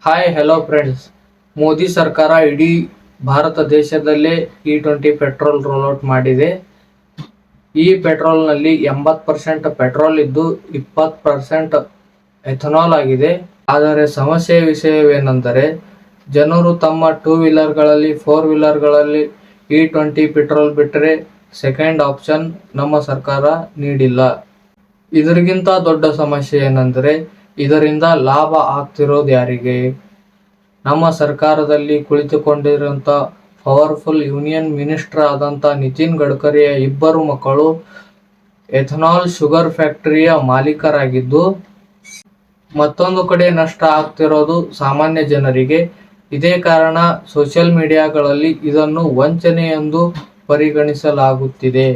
Hi hello friends. Modi ಸರ್ಕಾರ ಇಡೀ ಭಾರತ ದೇಶದಲ್ಲೇ E20 ಪೆಟ್ರೋಲ್ ರೋಲ್ಔಟ್ ಮಾಡಿದೆ. ಈ ಪೆಟ್ರೋಲ್ನಲ್ಲಿ 80% ಪೆಟ್ರೋಲ್ ಇದ್ದು 20% ಎಥನಾಲ್ ಆಗಿದೆ. ಆದರೆ ಸಮಸ್ಯೆಯ ವಿಷಯವೇನೆಂದರೆ ಜನರು ತಮ್ಮ ಟೂ ವೀಲರ್ಗಳಲ್ಲಿ, ಫೋರ್ ವೀಲರ್ಗಳಲ್ಲಿ E20 ಪೆಟ್ರೋಲ್ ಬಿಟ್ಟರೆ ಸೆಕೆಂಡ್ ಆಪ್ಷನ್ ನಮ್ಮ ಸರ್ಕಾರ ನೀಡಿಲ್ಲ. ಇದರಿಗಿಂತ ದೊಡ್ಡ ಸಮಸ್ಯೆ ಏನೆಂದರೆ ಇದರಿಂದ ಲಾಭ ಆಗ್ತಿರೋದು ಯಾರಿಗೆ? ನಮ್ಮ ಸರ್ಕಾರದಲ್ಲಿ ಕುಳಿತುಕೊಂಡಿರುವಂಥ ಪವರ್ಫುಲ್ ಯೂನಿಯನ್ ಮಿನಿಸ್ಟರ್ ಆದಂಥ ನಿತಿನ್ ಗಡ್ಕರಿಯ ಇಬ್ಬರು ಮಕ್ಕಳು ಎಥನಾಲ್ ಶುಗರ್ ಫ್ಯಾಕ್ಟರಿಯ ಮಾಲೀಕರಾಗಿದ್ದು, ಮತ್ತೊಂದು ಕಡೆ ನಷ್ಟ ಆಗ್ತಿರೋದು ಸಾಮಾನ್ಯ ಜನರಿಗೆ. ಇದೇ ಕಾರಣ ಸೋಷಿಯಲ್ ಮೀಡಿಯಾಗಳಲ್ಲಿ ಇದನ್ನು ವಂಚನೆ ಎಂದು ಪರಿಗಣಿಸಲಾಗುತ್ತಿದೆ.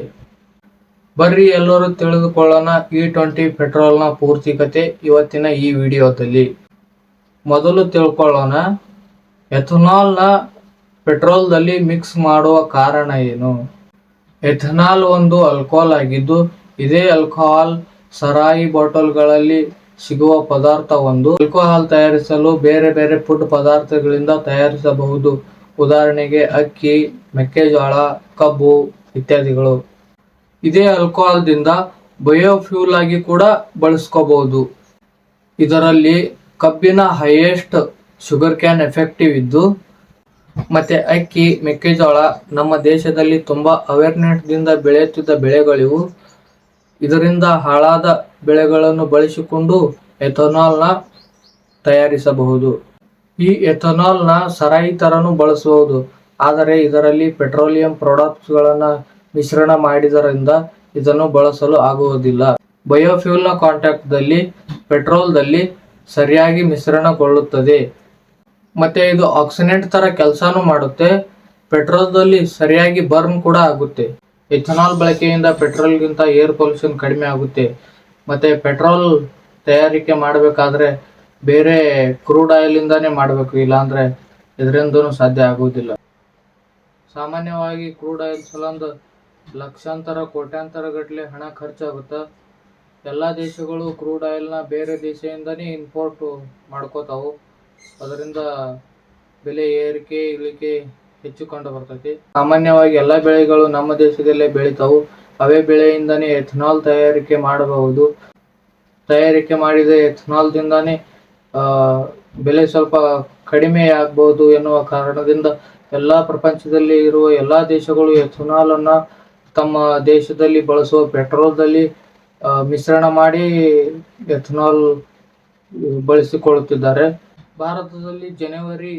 ಬರ್ರಿ ಎಲ್ಲರೂ ತಿಳಿದುಕೊಳ್ಳೋಣ E20 ಪೆಟ್ರೋಲ್ನ ಪೂರ್ತಿ ಕತೆ ಇವತ್ತಿನ ಈ ವಿಡಿಯೋದಲ್ಲಿ. ಮೊದಲು ತಿಳ್ಕೊಳ್ಳೋಣ, ಎಥನಾಲ್ನ ಪೆಟ್ರೋಲ್ದಲ್ಲಿ ಮಿಕ್ಸ್ ಮಾಡುವ ಕಾರಣ ಏನು? ಎಥನಾಲ್ ಒಂದು ಆಲ್ಕೋಹಾಲ್ ಆಗಿದ್ದು, ಇದೇ ಆಲ್ಕೋಹಾಲ್ ಸಾರಾಯಿ ಬಾಟಲ್ಗಳಲ್ಲಿ ಸಿಗುವ ಪದಾರ್ಥ ಒಂದು. ಆಲ್ಕೋಹಾಲ್ ತಯಾರಿಸಲು ಬೇರೆ ಬೇರೆ ಫುಡ್ ಪದಾರ್ಥಗಳಿಂದ ತಯಾರಿಸಬಹುದು. ಉದಾಹರಣೆಗೆ ಅಕ್ಕಿ, ಮೆಕ್ಕೆಜೋಳ, ಕಬ್ಬು ಇತ್ಯಾದಿಗಳು. ಇದೇ ಆಲ್ಕೋಹಾಲ್ದಿಂದ ಬಯೋಫ್ಯೂಲ್ ಆಗಿ ಕೂಡ ಬಳಸ್ಕೋಬಹುದು. ಇದರಲ್ಲಿ ಕಬ್ಬಿನ ಹೈಯೆಸ್ಟ್ ಶುಗರ್ ಕ್ಯಾನ್ ಎಫೆಕ್ಟಿವ್ ಇದ್ದು, ಮತ್ತೆ ಅಕ್ಕಿ, ಮೆಕ್ಕೆಜೋಳ ನಮ್ಮ ದೇಶದಲ್ಲಿ ತುಂಬಾ ಅವೇರ್ನೆಸ್ ದಿಂದ ಬೆಳೆಯುತ್ತಿದ್ದ ಬೆಳೆಗಳಿವು. ಇದರಿಂದ ಹಾಳಾದ ಬೆಳೆಗಳನ್ನು ಬಳಸಿಕೊಂಡು ಎಥನಾಲ್ನ ತಯಾರಿಸಬಹುದು. ಈ ಎಥನಾಲ್ನ ಸಾರಾಯಿ ತರನು ಬಳಸಬಹುದು. ಆದರೆ ಇದರಲ್ಲಿ ಪೆಟ್ರೋಲಿಯಂ ಪ್ರಾಡಕ್ಟ್ಸ್ಗಳನ್ನ ಮಿಶ್ರಣ ಮಾಡಿದರಿಂದ ಇದನ್ನು ಬಳಸಲು ಆಗುವುದಿಲ್ಲ. ಬಯೋಫ್ಯೂಲ್ನ ಕಾಂಟ್ಯಾಕ್ಟ್ದಲ್ಲಿ ಪೆಟ್ರೋಲ್ದಲ್ಲಿ ಸರಿಯಾಗಿ ಮಿಶ್ರಣಗೊಳ್ಳುತ್ತದೆ. ಮತ್ತೆ ಇದು ಆಕ್ಸಿಡೆಂಟ್ ತರ ಕೆಲಸನೂ ಮಾಡುತ್ತೆ. ಪೆಟ್ರೋಲ್ದಲ್ಲಿ ಸರಿಯಾಗಿ ಬರ್ನ್ ಕೂಡ ಆಗುತ್ತೆ. ಎಥನಾಲ್ ಬಳಕೆಯಿಂದ ಪೆಟ್ರೋಲ್ಗಿಂತ ಏರ್ ಪೊಲ್ಯೂಷನ್ ಕಡಿಮೆ ಆಗುತ್ತೆ. ಮತ್ತೆ ಪೆಟ್ರೋಲ್ ತಯಾರಿಕೆ ಮಾಡಬೇಕಾದ್ರೆ ಬೇರೆ ಕ್ರೂಡ್ ಆಯಿಲ್ ಇಂದಾನೇ ಮಾಡಬೇಕು, ಇಲ್ಲಾಂದ್ರೆ ಇದರಿಂದನೂ ಸಾಧ್ಯ ಆಗುವುದಿಲ್ಲ. ಸಾಮಾನ್ಯವಾಗಿ ಕ್ರೂಡ್ ಆಯಿಲ್ ಸಲಂದು ಲಕ್ಷಾಂತರ ಕೋಟ್ಯಾಂತರ ಗಟ್ಟಲೆ ಹಣ ಖರ್ಚಾಗುತ್ತೆ. ಎಲ್ಲ ದೇಶಗಳು ಕ್ರೂಡ್ ಆಯಿಲ್ನ ಬೇರೆ ದೇಶದಿಂದನೇ ಇಂಪೋರ್ಟ್ ಮಾಡ್ಕೋತಾವು. ಅದರಿಂದ ಬೆಲೆ ಏರಿಕೆ ಇಳಿಕೆ ಹೆಚ್ಚು ಕಂಡು ಬರ್ತೈತಿ. ಸಾಮಾನ್ಯವಾಗಿ ಎಲ್ಲ ಬೆಳೆಗಳು ನಮ್ಮ ದೇಶದಲ್ಲೇ ಬೆಳಿತಾವು. ಅವೇ ಬೆಳೆಯಿಂದನೇ ಎಥನಾಲ್ ತಯಾರಿಕೆ ಮಾಡಬಹುದು. ತಯಾರಿಕೆ ಮಾಡಿದ ಎಥನಾಲ್ ದಿಂದಾನೇ ಬೆಲೆ ಸ್ವಲ್ಪ ಕಡಿಮೆ ಆಗ್ಬಹುದು ಎನ್ನುವ ಕಾರಣದಿಂದ ಎಲ್ಲಾ ಪ್ರಪಂಚದಲ್ಲಿ ಇರುವ ಎಲ್ಲಾ ದೇಶಗಳು ಎಥನಾಲ್ ಅನ್ನ ತಮ್ಮ ದೇಶದಲ್ಲಿ ಬಳಸುವ ಪೆಟ್ರೋಲ್ದಲ್ಲಿ ಮಿಶ್ರಣ ಮಾಡಿ ಎಥನಾಲ್ ಬಳಸಿಕೊಳ್ಳುತ್ತಿದ್ದಾರೆ. ಭಾರತದಲ್ಲಿ ಜನವರಿ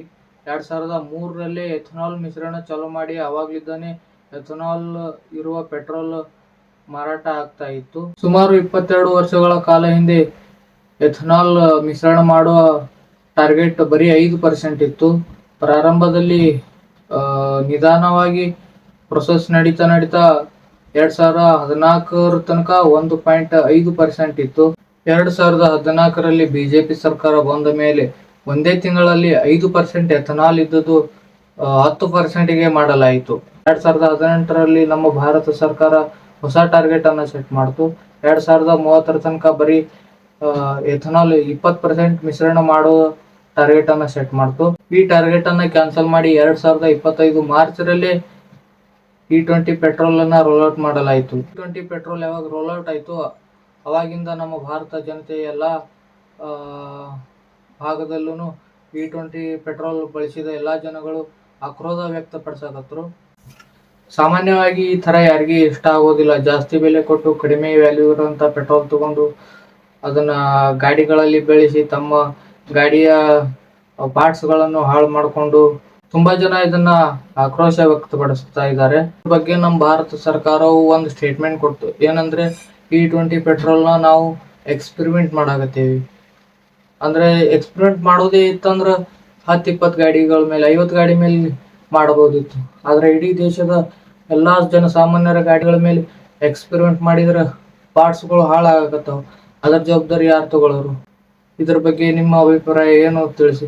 2003ರಲ್ಲೇ ಎಥನಾಲ್ ಮಿಶ್ರಣ ಚಾಲೂ ಮಾಡಿ ಅವಾಗ್ಲಿದ್ದಾನೆ ಎಥನಾಲ್ ಇರುವ ಪೆಟ್ರೋಲ್ ಮಾರಾಟ ಆಗ್ತಾ ಇತ್ತು. ಸುಮಾರು 22 ವರ್ಷಗಳ ಕಾಲ ಹಿಂದೆ ಎಥನಾಲ್ ಮಿಶ್ರಣ ಮಾಡುವ ಟಾರ್ಗೆಟ್ ಬರೀ 5% ಇತ್ತು. ಪ್ರಾರಂಭದಲ್ಲಿ ನಿಧಾನವಾಗಿ ಪ್ರೊಸೆಸ್ ನಡೀತಾ 2014 ತನಕ 1.5% ಇತ್ತು. 2014ರಲ್ಲಿ ಬಿಜೆಪಿ ಸರ್ಕಾರ ಬಂದ ಮೇಲೆ ಒಂದೇ ತಿಂಗಳಲ್ಲಿ 5% ಎಥನಾಲ್ ಇದ್ದದ್ದು 10%ಗೆ ಮಾಡಲಾಯಿತು. 2018ರಲ್ಲಿ ನಮ್ಮ ಭಾರತ ಸರ್ಕಾರ ಹೊಸ ಟಾರ್ಗೆಟ್ ಅನ್ನ ಸೆಟ್ ಮಾಡ್ತು. 2030 ತನಕ ಬರೀ ಎಥನಾಲ್ 20% ಮಿಶ್ರಣ ಮಾಡುವ ಟಾರ್ಗೆಟ್ ಅನ್ನ ಸೆಟ್ ಮಾಡ್ತು. ಈ ಟಾರ್ಗೆಟ್ ಅನ್ನ ಕ್ಯಾನ್ಸಲ್ ಮಾಡಿ 2025 ಮಾರ್ಚ್ರಲ್ಲೇ E20 ಪೆಟ್ರೋಲ್ ಅನ್ನ ರೋಲ್ಔಟ್ ಮಾಡಲಾಯಿತು. E20 ಪೆಟ್ರೋಲ್ ಯಾವಾಗ ರೋಲ್ಔಟ್ ಆಯ್ತು ಅವಾಗಿಂದ ನಮ್ಮ ಭಾರತ ಜನತೆ ಎಲ್ಲ ಭಾಗದಲ್ಲೂ E20 ಪೆಟ್ರೋಲ್ ಬಳಸಿದ ಎಲ್ಲಾ ಜನಗಳು ಆಕ್ರೋಧ ವ್ಯಕ್ತಪಡಿಸಕತ್ರು. ಸಾಮಾನ್ಯವಾಗಿ ಈ ತರ ಯಾರಿಗೂ ಇಷ್ಟ ಆಗೋದಿಲ್ಲ. ಜಾಸ್ತಿ ಬೆಲೆ ಕೊಟ್ಟು ಕಡಿಮೆ ವ್ಯಾಲ್ಯೂ ಇರುವಂತ ಪೆಟ್ರೋಲ್ ತಗೊಂಡು ಅದನ್ನ ಗಾಡಿಗಳಲ್ಲಿ ಬೆಳೆಸಿ ತಮ್ಮ ಗಾಡಿಯ ಪಾರ್ಟ್ಸ್ ಗಳನ್ನು ಹಾಳು ಮಾಡಿಕೊಂಡು ತುಂಬಾ ಜನ ಇದನ್ನ ಆಕ್ರೋಶ ವ್ಯಕ್ತಪಡಿಸ್ತಾ ಇದ್ದಾರೆ. ಇದ್ರ ಬಗ್ಗೆ ನಮ್ಮ ಭಾರತ ಸರ್ಕಾರವು ಒಂದು ಸ್ಟೇಟ್ಮೆಂಟ್ ಕೊಡ್ತು. ಏನಂದ್ರೆ E20 ಪೆಟ್ರೋಲ್ನ ನಾವು ಎಕ್ಸ್ಪೆರಿಮೆಂಟ್ ಮಾಡಾಕತ್ತೀವಿ. ಅಂದ್ರೆ ಎಕ್ಸ್ಪೆರಿಮೆಂಟ್ ಮಾಡೋದೇ ಇತ್ತಂದ್ರ 10-20 ಗಾಡಿಗಳ ಮೇಲೆ 50 ಗಾಡಿ ಮೇಲೆ ಮಾಡಬಹುದಿತ್ತು. ಆದ್ರೆ ಇಡೀ ದೇಶದ ಎಲ್ಲಾ ಜನಸಾಮಾನ್ಯರ ಗಾಡಿಗಳ ಮೇಲೆ ಎಕ್ಸ್ಪೆರಿಮೆಂಟ್ ಮಾಡಿದ್ರೆ ಪಾರ್ಟ್ಸ್ಗಳು ಹಾಳಾಗಕತ್ತಾವ. ಅದರ ಜವಾಬ್ದಾರಿ ಯಾರು ತಗೊಳ್ಳೋರು? ಇದ್ರ ಬಗ್ಗೆ ನಿಮ್ಮ ಅಭಿಪ್ರಾಯ ಏನು ತಿಳಿಸಿ.